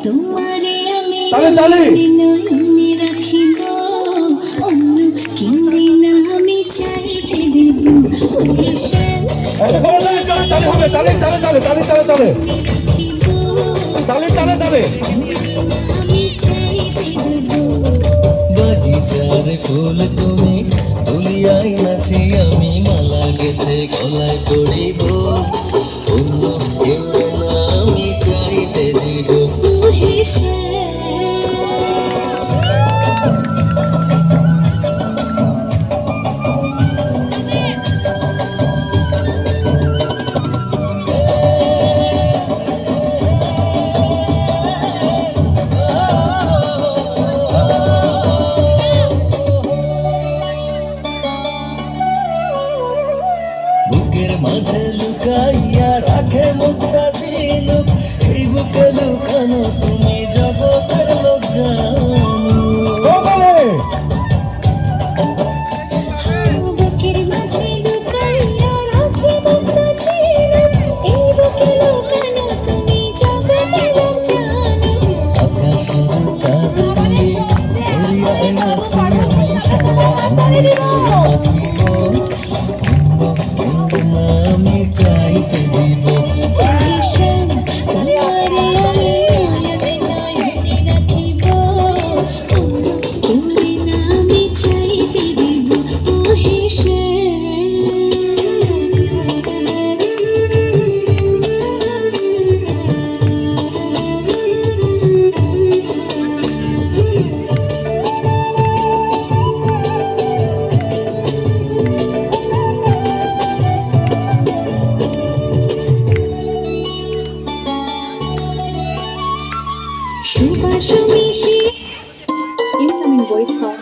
তোমারে আমি তালে নয়নে রাখিব, অন্য কিংরি না আমি চাইতে দেব। ওহে শ্যাম তালে হবে, তালে তালে তালে তালে তালে তালে রাখিব, তালে তালে তালে আমি চাইতে দেব। বাগিচার ফুল তুমি তুলিয়াই নাচি আমি মালা গেথে গলায় পড়িব, অন্য কেউ না আমি চাইতে দিব। ওহে শ্যাম বুকের মাঝে লুকাইয়া রাখে মুক্তা ঝিনুক, এই বুকে লুকানো তুমি জগতের লোক জানো। বুকের মাঝে লুকাইয়া রাখি মুক্তা ঝিনুক, এই বুকে লুকানো তুমি জগতের লোক জানো। আকাশের চাঁদ তুমি ধরিয়া এনেছি আমি সারা অঙ্গে মাখিব, অন্য কেউ না আমি চাইতে দিব। ওহে শ্যাম তোমারে আমি নয়নে নয়নে রাখিব, অন্য কিংরি না আমি চাইতে দেব। ওহে সুবাস মিশি ইনকামিং ভয়েস কল।